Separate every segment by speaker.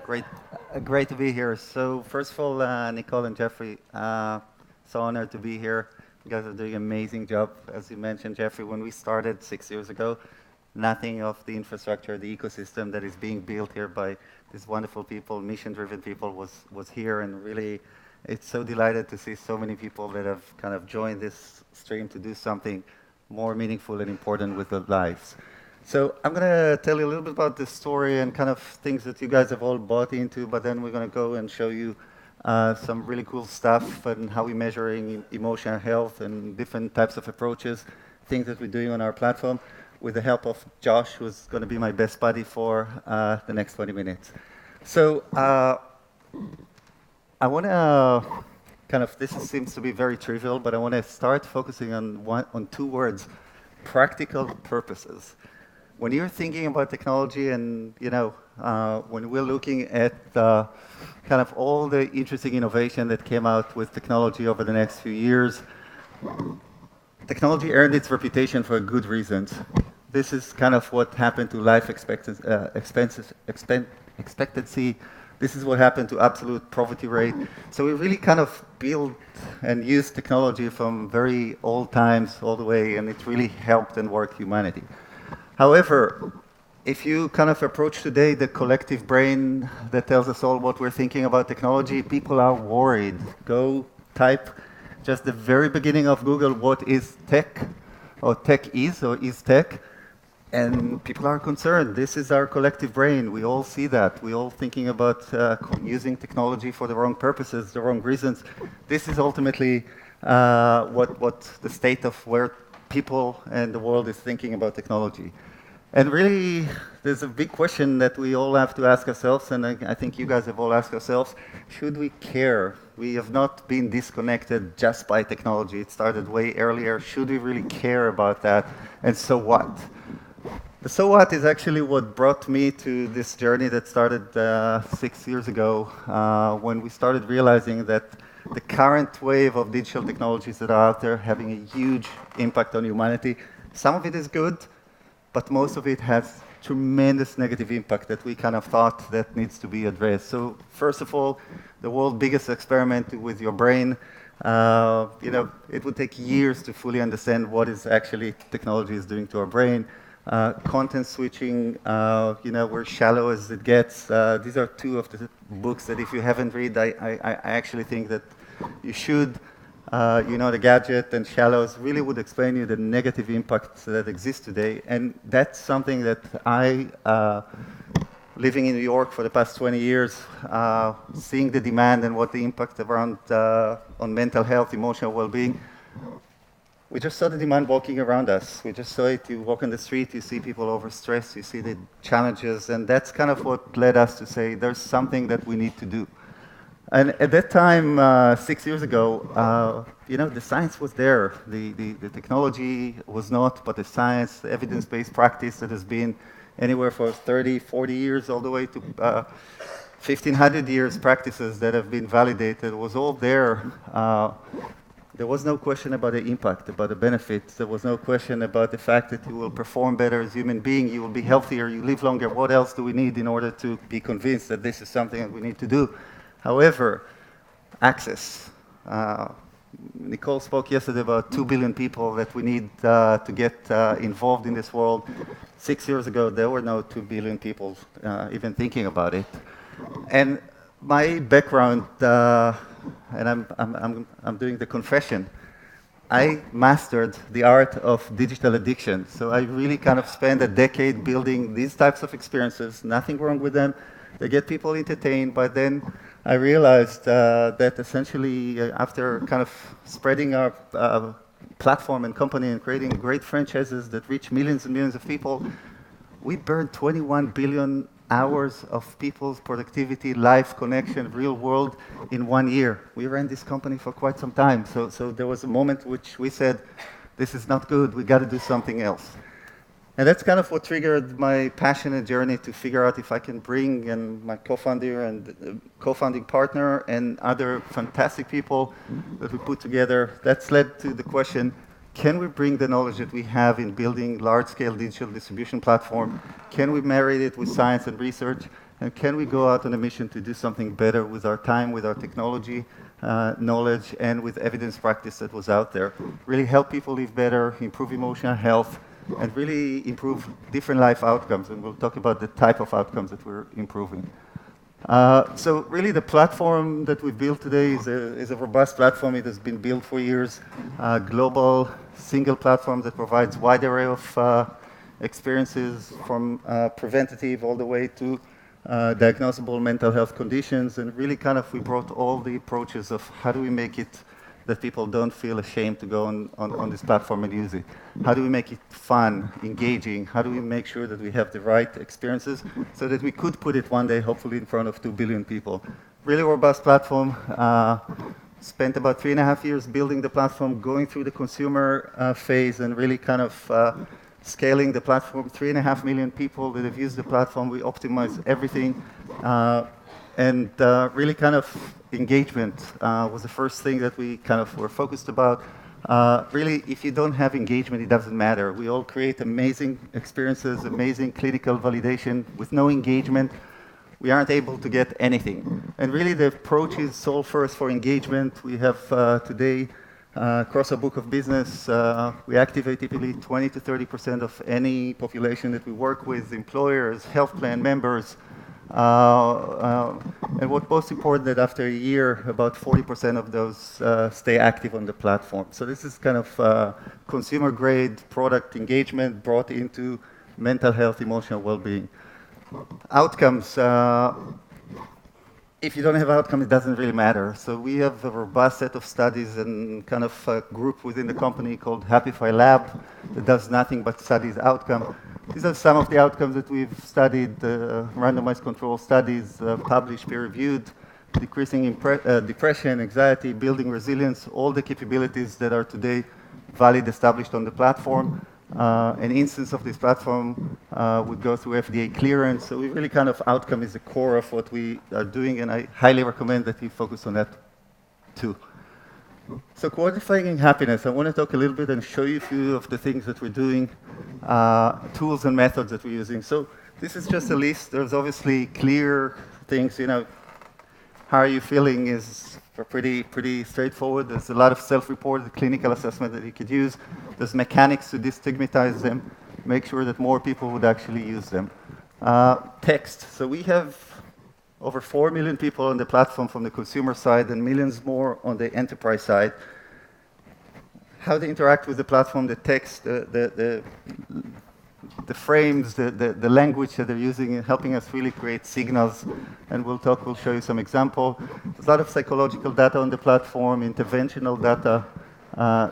Speaker 1: Great, great to be here. So first of all, Nicole and Jeffrey, so honored to be here. You guys are doing an amazing job. As you mentioned, Jeffrey, when we started 6 years ago, nothing of the infrastructure, the ecosystem that is being built here by these wonderful people, mission-driven people, was here. And really, it's so delighted to see so many people that have kind of joined this stream to do something more meaningful and important with their lives. So I'm going to tell you a little bit about this story and kind of things that you guys have all bought into, but then we're going to go and show you some really cool stuff and how we're measuring emotional health and different types of approaches, things that we're doing on our platform with the help of Josh, who's going to be my best buddy for the next 20 minutes. So I want to kind of, this seems to be very trivial, but I want to start focusing on two words, practical purposes. When you're thinking about technology and, when we're looking at kind of all the interesting innovation that came out with technology over the next few years, technology earned its reputation for good reasons. This is kind of what happened to life expectancy. This is what happened to absolute poverty rate. So we really kind of built and used technology from very old times all the way, and it really helped and worked humanity. However, if you kind of approach today the collective brain that tells us all what we're thinking about technology, people are worried. Go type just the very beginning of Google, what is tech, or tech is, or is tech, and people are concerned. This is our collective brain. We all see that. We're all thinking about using technology for the wrong purposes, the wrong reasons. This is ultimately what the state of where people and the world is thinking about technology. And really, there's a big question that we all have to ask ourselves, and I think you guys have all asked yourselves, should we care? We have not been disconnected just by technology. It started way earlier. Should we really care about that? And so what? The so what is actually what brought me to this journey that started 6 years ago, when we started realizing that the current wave of digital technologies that are out there having a huge impact on humanity. Some of it is good, but most of it has tremendous negative impact that we kind of thought that needs to be addressed. So first of all, the world's biggest experiment with your brain, it would take years to fully understand what is actually technology is doing to our brain. Content switching, we're shallow as it gets. These are two of the books that if you haven't read, I actually think that you should. The Gadget and Shallows really would explain you the negative impacts that exist today. And that's something that I, living in New York for the past 20 years, seeing the demand and what the impact around on mental health, emotional well-being, we just saw the demand walking around us. We just saw it. You walk on the street, you see people overstressed, you see the challenges, and that's kind of what led us to say there's something that we need to do. And at that time, 6 years ago, the science was there. The technology was not, but the science, the evidence-based practice that has been anywhere for 30, 40 years, all the way to 1,500 years practices that have been validated was all there. There was no question about the impact, about the benefits. There was no question about the fact that you will perform better as a human being, you will be healthier, you live longer. What else do we need in order to be convinced that this is something that we need to do? However, access. Nicole spoke yesterday about 2 billion people that we need to get involved in this world. 6 years ago, there were no 2 billion people even thinking about it. And my background, and I'm doing the confession, I mastered the art of digital addiction. So I really kind of spent a decade building these types of experiences. Nothing wrong with them. They get people entertained, but then I realized that essentially after kind of spreading our platform and company and creating great franchises that reach millions and millions of people, we burned 21 billion hours of people's productivity, life, connection, real world in 1 year. We ran this company for quite some time. So there was a moment which we said, this is not good, we got to do something else. And that's kind of what triggered my passionate journey to figure out if I can bring and my co-founder and co-founding partner and other fantastic people that we put together. That's led to the question, can we bring the knowledge that we have in building large-scale digital distribution platform? Can we marry it with science and research? And can we go out on a mission to do something better with our time, with our technology, knowledge, and with evidence practice that was out there? Really help people live better, improve emotional health, and really improve different life outcomes. And we'll talk about the type of outcomes that we're improving. So really the platform that we've built today is a robust platform. It has been built for years. Global, single platform that provides wide array of experiences from preventative all the way to diagnosable mental health conditions. And really kind of we brought all the approaches of how do we make it that people don't feel ashamed to go on this platform and use it? How do we make it fun, engaging? How do we make sure that we have the right experiences so that we could put it one day, hopefully, in front of 2 billion people? Really robust platform. Spent about 3.5 years building the platform, going through the consumer phase, and really kind of scaling the platform. 3.5 million people that have used the platform. We optimize everything. And really kind of engagement was the first thing that we kind of were focused about. Really, if you don't have engagement, it doesn't matter. We all create amazing experiences, amazing clinical validation. With no engagement, we aren't able to get anything. And really, the approach is solve first for engagement. We have today, across our book of business, we activate typically 20 to 30% of any population that we work with, employers, health plan members. And what's most important, that after a year, about 40% of those stay active on the platform. So this is kind of consumer-grade product engagement brought into mental health, emotional well-being. Outcomes. If you don't have outcome, it doesn't really matter. So we have a robust set of studies and kind of a group within the company called Happify Lab that does nothing but studies outcome. These are some of the outcomes that we've studied, randomized control studies, published, peer-reviewed, decreasing depression, anxiety, building resilience, all the capabilities that are today valid, established on the platform. An instance of this platform would go through FDA clearance. So we really kind of outcome is the core of what we are doing, and I highly recommend that you focus on that too. So quantifying happiness, I want to talk a little bit and show you a few of the things that we're doing, tools and methods that we're using. So this is just a list. There's obviously clear things, how are you feeling is pretty straightforward. There's a lot of self-reported clinical assessment that you could use. There's mechanics to destigmatize them, make sure that more people would actually use them. Text. So we have over 4 million people on the platform from the consumer side and millions more on the enterprise side. How they interact with the platform, the text, the frames, the language that they're using, helping us really create signals. And we'll show you some example. There's a lot of psychological data on the platform, interventional data,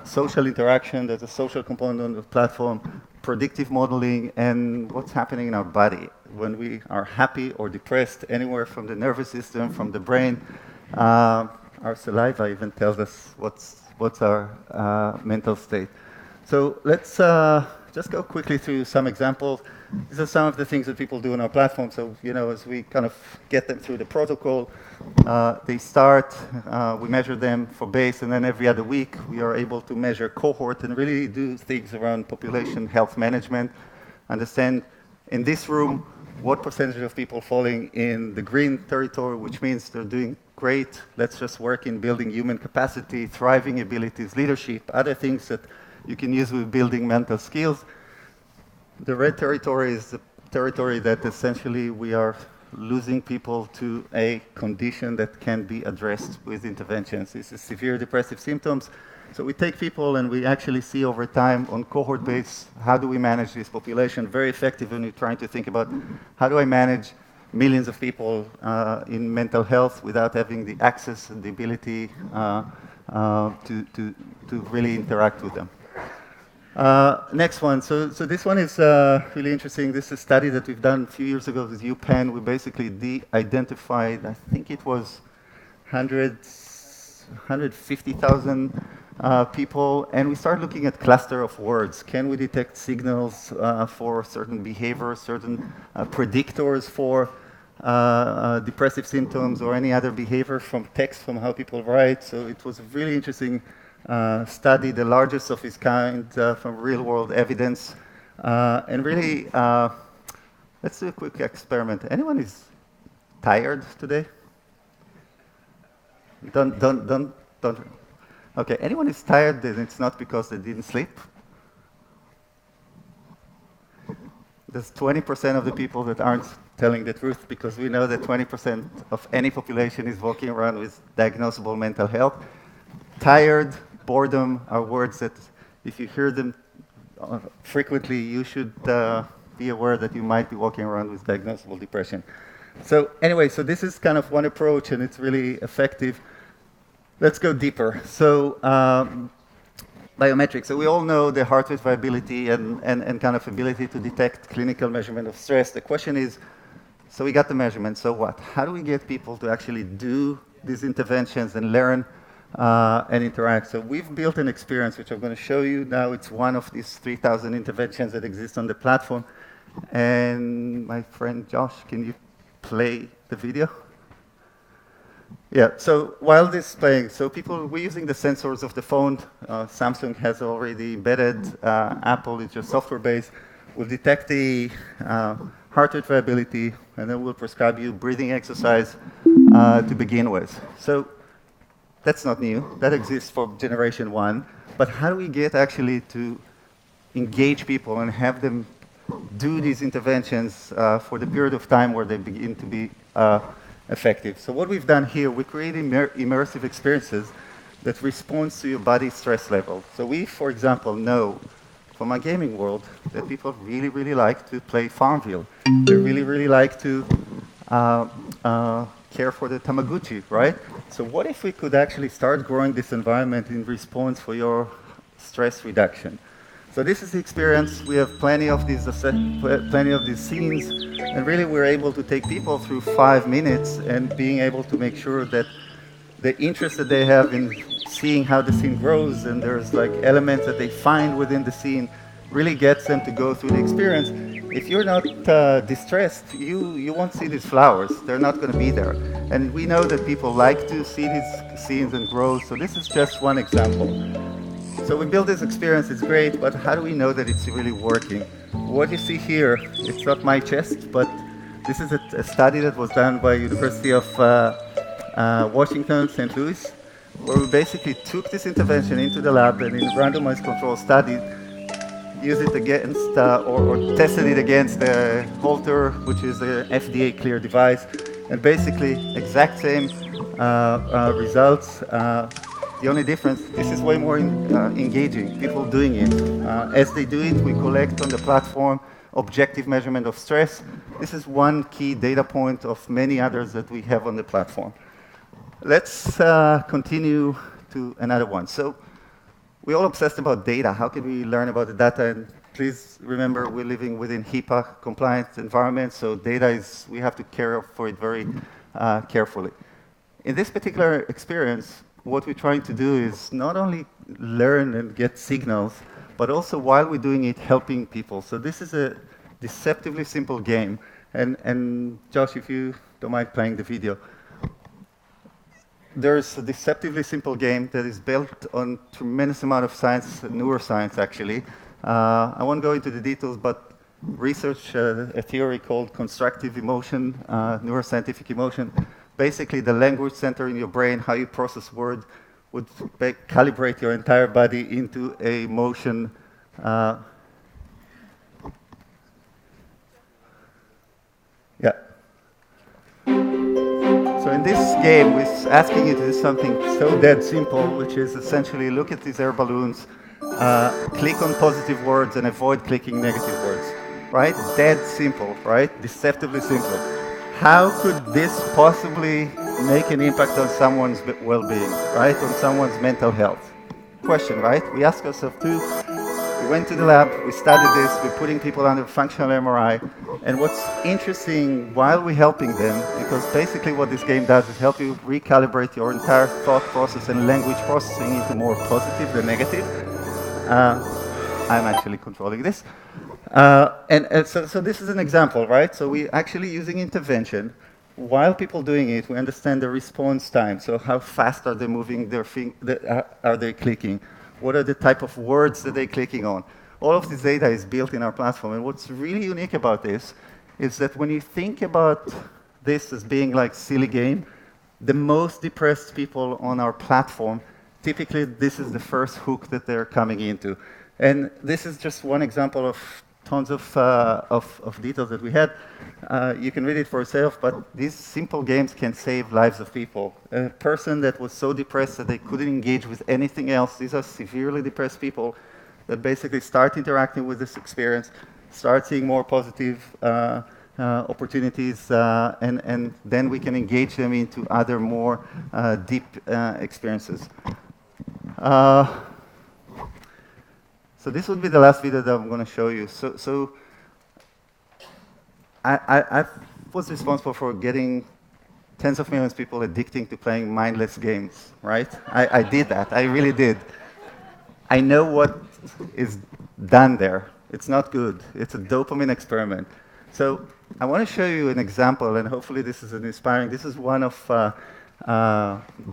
Speaker 1: social interaction, there's a social component on the platform, predictive modeling, and what's happening in our body when we are happy or depressed, anywhere from the nervous system, from the brain. Our saliva even tells us what's our mental state. So let's just go quickly through some examples. These are some of the things that people do on our platform. So, as we kind of get them through the protocol, they start, we measure them for base, and then every other week we are able to measure cohort and really do things around population health management, understand in this room what percentage of people falling in the green territory, which means they're doing great. Let's just work in building human capacity, thriving abilities, leadership, other things that you can use with building mental skills. The red territory is the territory that essentially we are losing people to a condition that can be addressed with interventions. This is severe depressive symptoms. So we take people and we actually see over time on cohort base, how do we manage this population? Very effective when you're trying to think about how do I manage millions of people in mental health without having the access and the ability to really interact with them. Next one. So this one is really interesting. This is a study that we've done a few years ago with UPenn. We basically de-identified, I think it was 150,000 people, and we started looking at cluster of words. Can we detect signals for certain behaviors, certain predictors for depressive symptoms or any other behavior from text, from how people write? So it was a really interesting study, the largest of its kind from real-world evidence. And really, let's do a quick experiment. Anyone is tired today? Don't. Okay, anyone is tired, then it's not because they didn't sleep. There's 20% of the people that aren't telling the truth, because we know that 20% of any population is walking around with diagnosable mental health. Tired, boredom are words that if you hear them frequently, you should be aware that you might be walking around with diagnosable depression. So anyway, so this is kind of one approach, and it's really effective. Let's go deeper. So biometrics. So we all know the heart rate variability and kind of ability to detect clinical measurement of stress. The question is, so we got the measurement, so what? How do we get people to actually do these interventions and learn and interact? So we've built an experience, which I'm going to show you now. It's one of these 3,000 interventions that exist on the platform. And my friend Josh, can you play the video? Yeah, so while this is playing, so we're using the sensors of the phone. Samsung has already embedded. Apple is just software-based. We'll detect the heart rate variability, and then we'll prescribe you breathing exercise to begin with. So that's not new. That exists for generation 1. But how do we get actually to engage people and have them do these interventions for the period of time where they begin to be effective? So what we've done here, we create immersive experiences that responds to your body's stress level. So we, for example, know from our gaming world that people really, really like to play Farmville. They really, really like to care for the Tamagotchi, right? So what if we could actually start growing this environment in response for your stress reduction? So this is the experience. We have plenty of these scenes, and really we're able to take people through 5 minutes and being able to make sure that the interest that they have in seeing how the scene grows, and there's like elements that they find within the scene, really gets them to go through the experience. If you're not distressed, you won't see these flowers. They're not going to be there. And we know that people like to see these scenes and grow, so this is just one example. So we built this experience, it's great, but how do we know that it's really working? What you see here, it's not my chest, but this is a study that was done by University of Washington, St. Louis, where we basically took this intervention into the lab and in a randomized control study, used it against, or tested it against the Holter, which is an FDA-cleared device, and basically exact same results. The only difference, this is way more engaging, people doing it. As they do it, we collect on the platform objective measurement of stress. This is one key data point of many others that we have on the platform. Let's continue to another one. So we're all obsessed about data. How can we learn about the data? And please remember, we're living within HIPAA compliant environment, so data is, we have to care for it very carefully. In this particular experience, what we're trying to do is not only learn and get signals, but also while we're doing it, helping people. So this is a deceptively simple game. And Josh, if you don't mind playing the video. There's a deceptively simple game that is built on tremendous amount of science, neuroscience actually. I won't go into the details, but research a theory called constructive emotion, neuroscientific emotion. Basically, the language center in your brain, how you process words, would calibrate your entire body into a motion. Yeah. So in this game, we're asking you to do something so dead simple, which is essentially look at these air balloons, click on positive words, and avoid clicking negative words. Right? Dead simple, right? Deceptively simple. How could this possibly make an impact on someone's well-being, right? On someone's mental health? Question, right? We ask ourselves too. We went to the lab, we studied this, we're putting people under functional MRI, and what's interesting while we're helping them, because basically what this game does is help you recalibrate your entire thought process and language processing into more positive than negative. I'm actually controlling this. So this is an example, right? So we're actually using intervention. While people doing it, we understand the response time. So how fast are they moving their are they clicking? What are the type of words that they're clicking on? All of this data is built in our platform. And what's really unique about this is that when you think about this as being like silly game. The most depressed people on our platform, typically this is the first hook that they're coming into. And this is just one example of tons of details that we had. You can read it for yourself, but these simple games can save lives of people. A person that was so depressed that they couldn't engage with anything else, these are severely depressed people that basically start interacting with this experience, start seeing more positive opportunities, and then we can engage them into other more deep experiences. So this would be the last video that I'm going to show you. So I was responsible for getting tens of millions of people addicting to playing mindless games, right? I did that. I really did. I know what is done there. It's not good. It's a dopamine experiment. So I want to show you an example, and hopefully this is inspiring. This is one of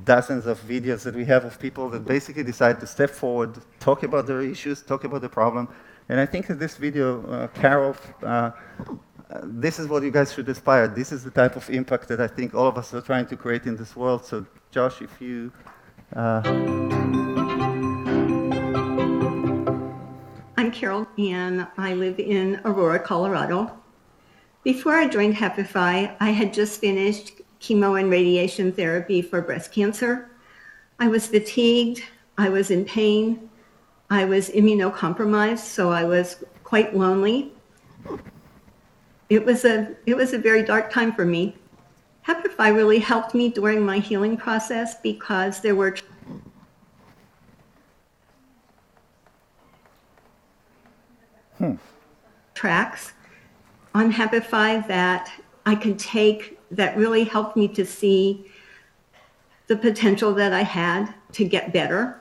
Speaker 1: dozens of videos that we have of people that basically decide to step forward, talk about their issues, talk about the problem. And I think that this video, Carol, this is what you guys should aspire. This is the type of impact that I think all of us are trying to create in this world. So Josh, if you...
Speaker 2: I'm Carol, and I live in Aurora, Colorado. Before I joined Happify, I had just finished chemo and radiation therapy for breast cancer. I was fatigued, I was in pain, I was immunocompromised, so I was quite lonely. It was a very dark time for me. Happify really helped me during my healing process because there were tracks on Happify that I could take that really helped me to see the potential that I had to get better.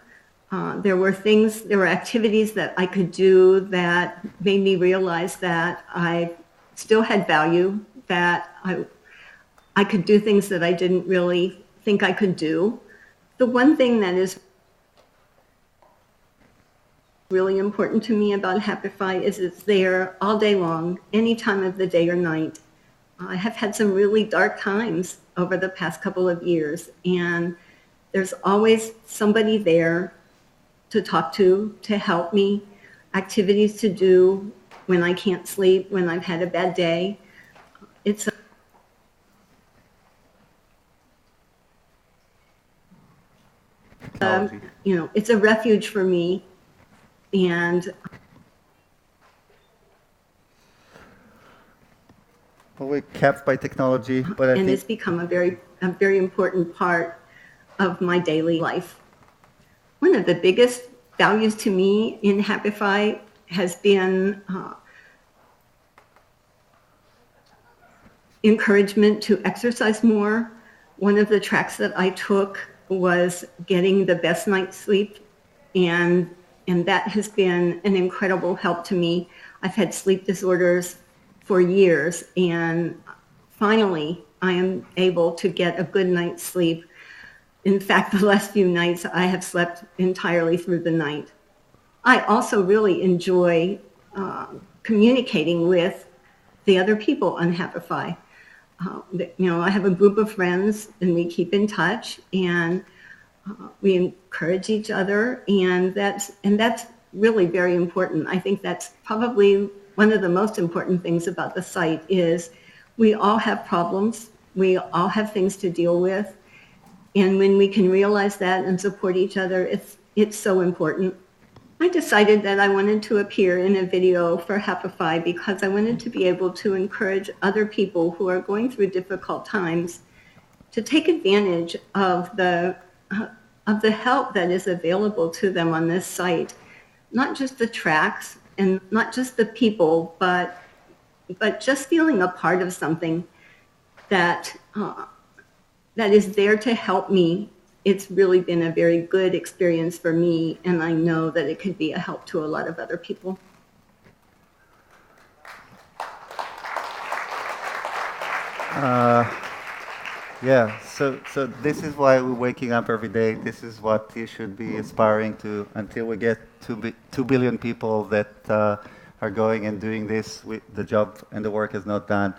Speaker 2: There were activities that I could do that made me realize that I still had value, that I could do things that I didn't really think I could do. The one thing that is really important to me about Happify is it's there all day long, any time of the day or night. I have had some really dark times over the past couple of years, and there's always somebody there to talk to help me, activities to do when I can't sleep, when I've had a bad day. It's it's a refuge for me, and
Speaker 1: we're capped by technology, but
Speaker 2: it's become a very important part of my daily life. One of the biggest values to me in Happify has been encouragement to exercise more. One of the tracks that I took was getting the best night's sleep, and that has been an incredible help to me. I've had sleep disorders for years, and finally I am able to get a good night's sleep. In fact, the last few nights I have slept entirely through the night. I also really enjoy communicating with the other people on Happify. I have a group of friends, and we keep in touch, and we encourage each other, and that's really very important. I think that's probably one of the most important things about the site is we all have problems, we all have things to deal with, and when we can realize that and support each other, it's so important. I decided that I wanted to appear in a video for Happify because I wanted to be able to encourage other people who are going through difficult times to take advantage of the help that is available to them on this site. Not just the tracks and not just the people, but just feeling a part of something that is there to help me. It's really been a very good experience for me, and I know that it could be a help to a lot of other people.
Speaker 1: So this is why we're waking up every day. This is what you should be aspiring to until we get 2 billion people that are going and doing this. The job and the work is not done.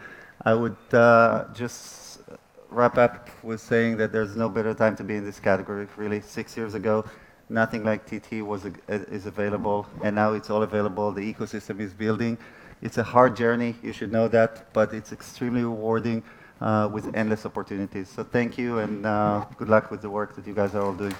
Speaker 1: I would just wrap up with saying that there's no better time to be in this category. Really, 6 years ago, nothing like TT is available, and now it's all available. The ecosystem is building. It's a hard journey, you should know that, but it's extremely rewarding with endless opportunities. So thank you, and good luck with the work that you guys are all doing.